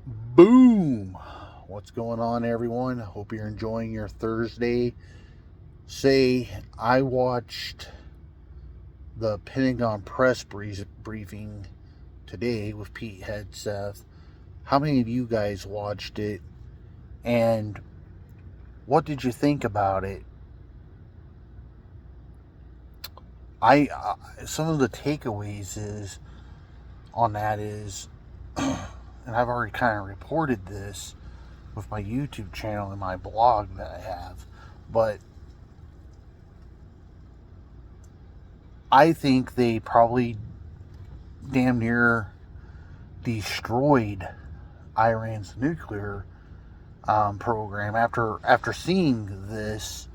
Boom! What's going on, everyone? Hope you're enjoying your Thursday. I watched the Pentagon press briefing today with Pete Hegseth. How many of you guys watched it? And what did you think about it? Some of the takeaways is on that is, and I've already kind of reported this with my YouTube channel and my blog that I have, but I think they probably damn near destroyed Iran's nuclear program. After seeing this,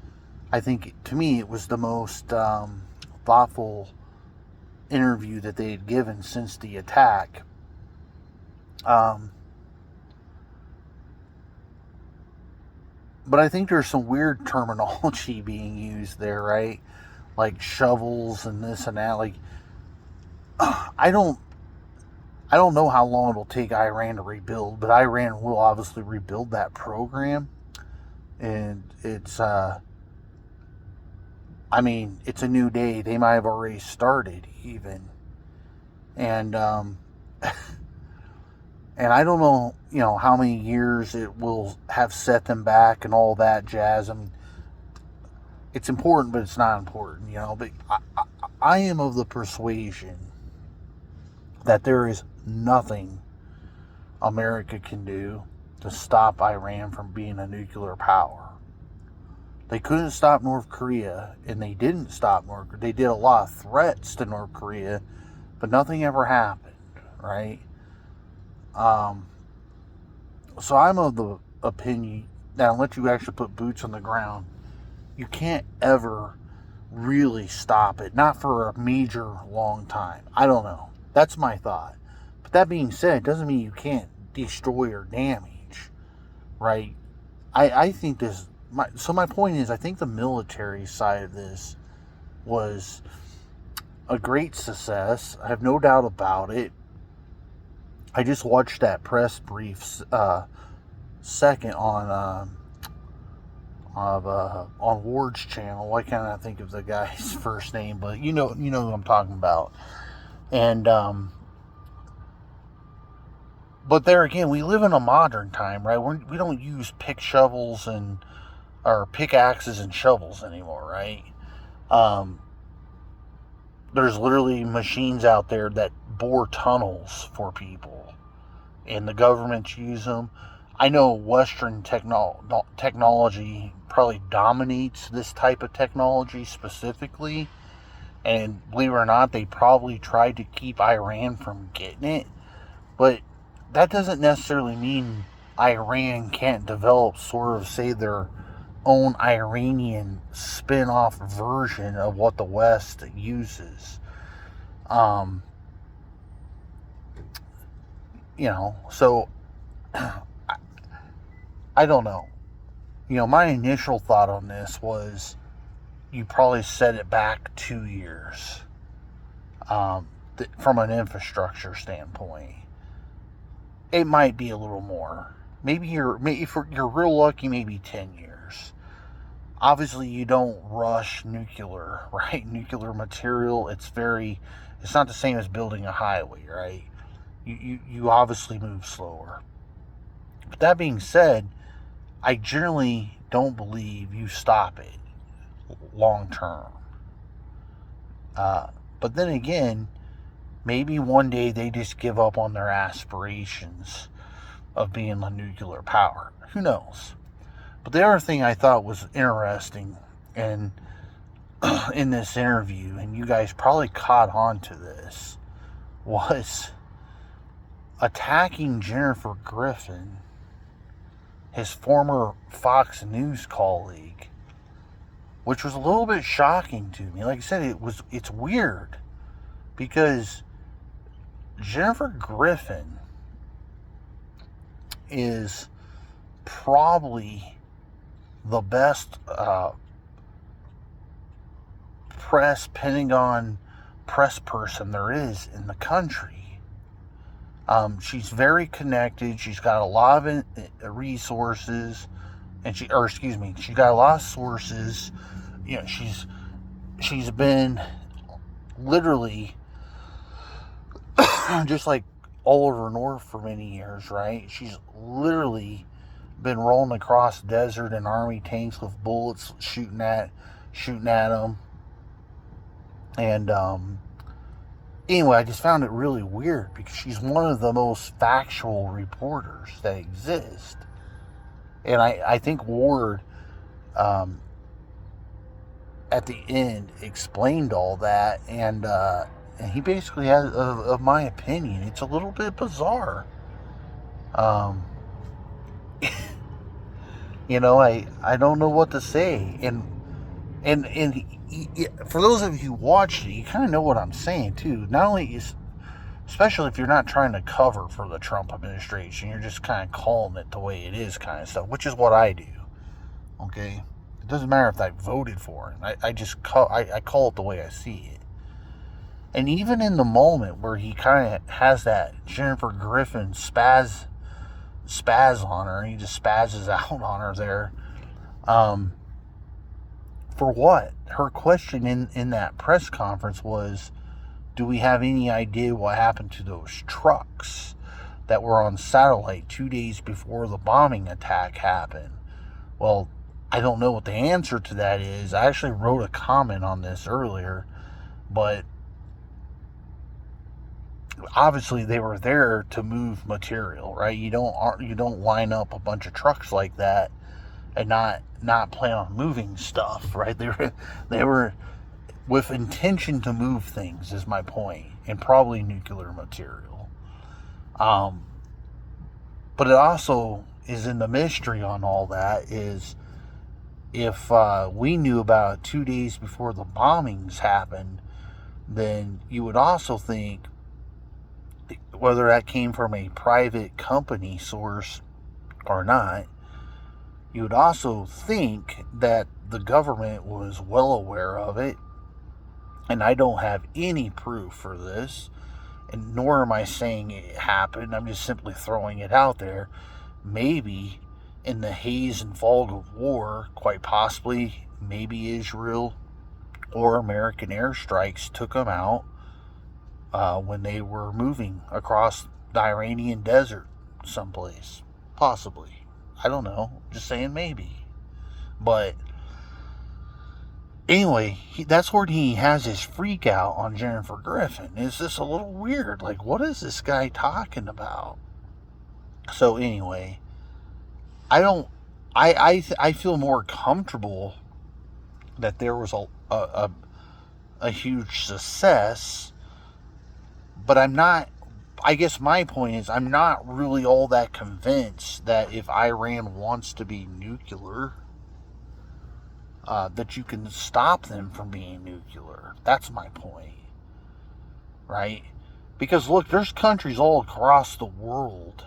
I think to me it was the most thoughtful interview that they had given since the attack. But I think there's some weird terminology being used there, right? Like shovels and this and that. Like, I don't know how long it'll take Iran to rebuild, but Iran will obviously rebuild that program. And it's it's a new day. They might have already started even. And and I don't know, how many years it will have set them back and all that jazz. I mean, it's important, but it's not important, But I am of the persuasion that there is nothing America can do to stop Iran from being a nuclear power. They couldn't stop North Korea, and they didn't stop North Korea. They did a lot of threats to North Korea, but nothing ever happened, right? So I'm of the opinion that unless you actually put boots on the ground, you can't ever really stop it. Not for a major long time. I don't know. That's my thought. But that being said, it doesn't mean you can't destroy or damage, right? I think this. My point is, I think the military side of this was a great success. I have no doubt about it. I just watched that press brief second on Ward's channel. Why can't I think of the guy's first name? But you know who I'm talking about. And but there again, we live in a modern time, right? We don't use pick shovels or pickaxes and shovels anymore, right? There's literally machines out there that bore tunnels for people, and the governments use them. I know Western technology probably dominates this type of technology specifically, and believe it or not, they probably tried to keep Iran from getting it, but that doesn't necessarily mean Iran can't develop sort of, say, their own Iranian spin-off version of what the West uses. So I don't know. My initial thought on this was you probably set it back 2 years from an infrastructure standpoint. It might be a little more. Maybe if you're real lucky, maybe 10 years. Obviously, you don't rush nuclear, right? Nuclear material, it's not the same as building a highway, right? You obviously move slower. But that being said, I generally don't believe you stop it long term. But then again, maybe one day they just give up on their aspirations of being a nuclear power. Who knows? But the other thing I thought was interesting in this interview, and you guys probably caught on to this, was attacking Jennifer Griffin, his former Fox News colleague, which was a little bit shocking to me. Like I said, it's weird because Jennifer Griffin is probably the best Pentagon press person there is in the country. She's very connected. She's got a lot of resources, and she got a lot of sources. You know, she's been literally just like Oliver North for many years, right? She's literally been rolling across the desert in army tanks with bullets shooting at them. And anyway, I just found it really weird because she's one of the most factual reporters that exist. And I think Ward, um, at the end, explained all that, and he basically has, of my opinion, it's a little bit bizarre. Um, I don't know what to say, and for those of you who watched it, you kind of know what I'm saying too. Not only is, especially if you're not trying to cover for the Trump administration, you're just kind of calling it the way it is, kind of stuff, which is what I do. Okay, it doesn't matter if I voted for him. I call it the way I see it. And even in the moment where he kind of has that Jennifer Griffin spaz on her, and he just spazzes out on her there. For what? Her question in that press conference was, do we have any idea what happened to those trucks that were on satellite 2 days before the bombing attack happened? Well, I don't know what the answer to that is. I actually wrote a comment on this earlier, but obviously they were there to move material, right? You don't line up a bunch of trucks like that and not plan on moving stuff, right? They were with intention to move things, is my point, and probably nuclear material. But it also is in the mystery on all that is, if we knew about it 2 days before the bombings happened, then you would also think, whether that came from a private company source or not, you would also think that the government was well aware of it. And I don't have any proof for this, and nor am I saying it happened. I'm just simply throwing it out there. Maybe in the haze and fog of war, quite possibly, maybe Israel or American airstrikes took them out when they were moving across the Iranian desert someplace. Possibly. I don't know. Just saying maybe. But anyway, that's where he has his freak out on Jennifer Griffin. It's just a little weird. Like, what is this guy talking about? So anyway, I feel more comfortable that there was a huge success, but I'm not. I guess my point is, I'm not really all that convinced that if Iran wants to be nuclear, that you can stop them from being nuclear. That's my point, right? Because look, there's countries all across the world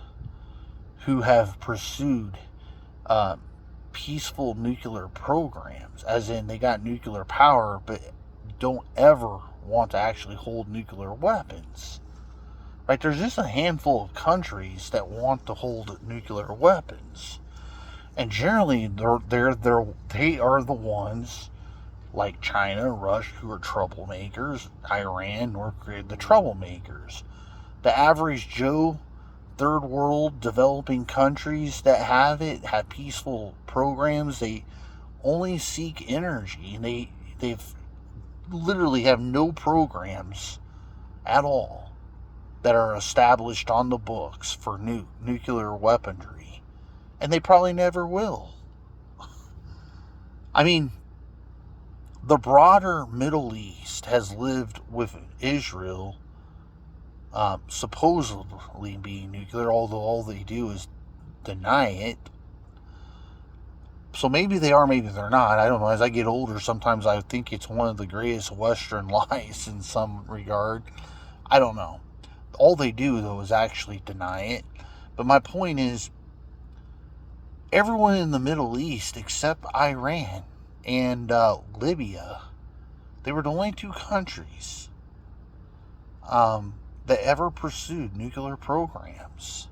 who have pursued peaceful nuclear programs, as in they got nuclear power, but don't ever want to actually hold nuclear weapons. Right? There's just a handful of countries that want to hold nuclear weapons. And generally, they are the ones like China, Russia, who are troublemakers, Iran, North Korea, the troublemakers. The average Joe, third world developing countries that have peaceful programs. They only seek energy, and they've literally have no programs at all that are established on the books for nuclear weaponry. And they probably never will. I mean, the broader Middle East has lived with Israel supposedly being nuclear, although all they do is deny it. So maybe they are, maybe they're not. I don't know. As I get older, sometimes I think it's one of the greatest Western lies in some regard. I don't know. All they do, though, is actually deny it. But my point is, everyone in the Middle East except Iran and Libya, they were the only two countries that ever pursued nuclear programs.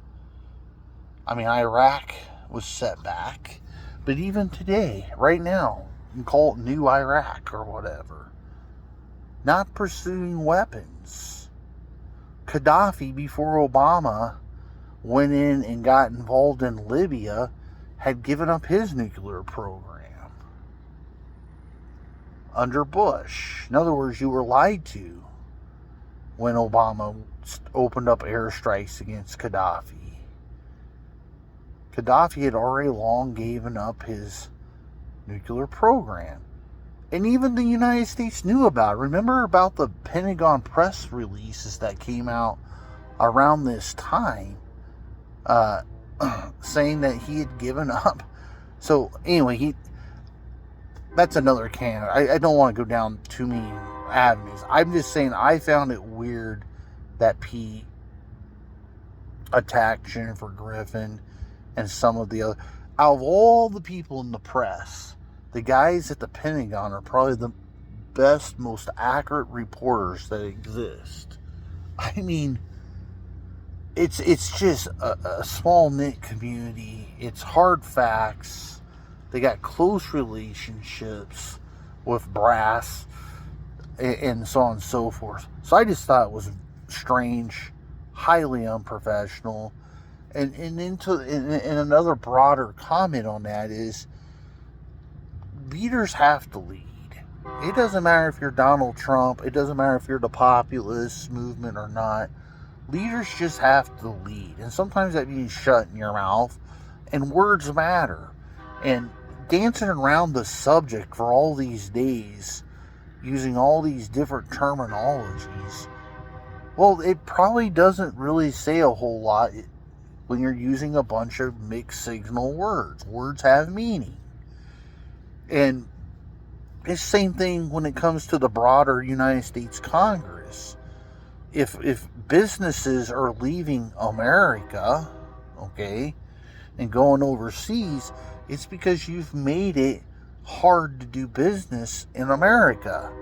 I mean, Iraq was set back, but even today, right now, you can call it New Iraq or whatever, not pursuing weapons. Gaddafi, before Obama went in and got involved in Libya, had given up his nuclear program under Bush. In other words, you were lied to when Obama opened up airstrikes against Gaddafi. Gaddafi had already long given up his nuclear program. And even the United States knew about it. Remember about the Pentagon press releases that came out around this time, saying that he had given up. So anyway, that's another can. I don't want to go down too many avenues. I'm just saying I found it weird that Pete attacked Jennifer Griffin and some of the other. Out of all the people in the press, the guys at the Pentagon are probably the best, most accurate reporters that exist. I mean, it's just a small knit community. It's hard facts. They got close relationships with brass and so on and so forth. So I just thought it was strange, highly unprofessional. And another broader comment on that is, leaders have to lead. It doesn't matter if you're Donald Trump. It doesn't matter if you're the populist movement or not. Leaders just have to lead. And sometimes that means shutting your mouth. And words matter. And dancing around the subject for all these days, using all these different terminologies, well, it probably doesn't really say a whole lot when you're using a bunch of mixed signal words. Words have meaning. And it's the same thing when it comes to the broader United States Congress. If businesses are leaving America, okay, and going overseas, it's because you've made it hard to do business in America.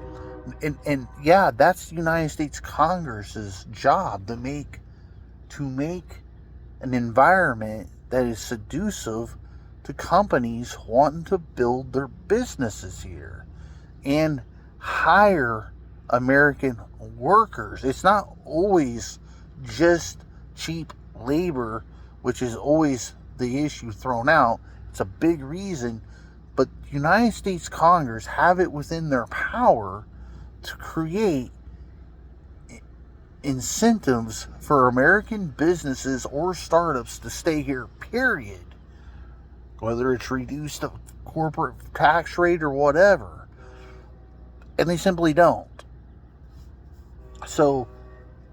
And yeah, that's the United States Congress's job, to make an environment that is seductive to companies wanting to build their businesses here and hire American workers. It's not always just cheap labor, which is always the issue thrown out. It's a big reason, but the United States Congress have it within their power to create incentives for American businesses or startups to stay here, period. Whether it's reduced corporate tax rate or whatever. And they simply don't. So,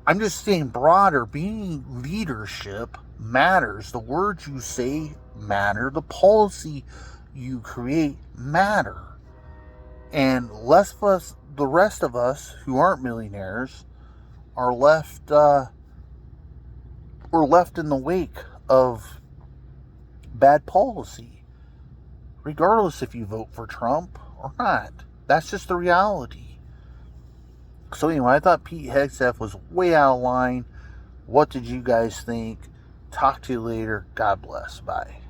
I'm just saying broader, being leadership matters. The words you say matter. The policy you create matter. And the rest of us who aren't millionaires are left we're left in the wake of bad policy, regardless if you vote for Trump or not. That's just the reality. So anyway, I thought Pete Hegseth was way out of line. What did you guys think? Talk to you later. God bless. Bye.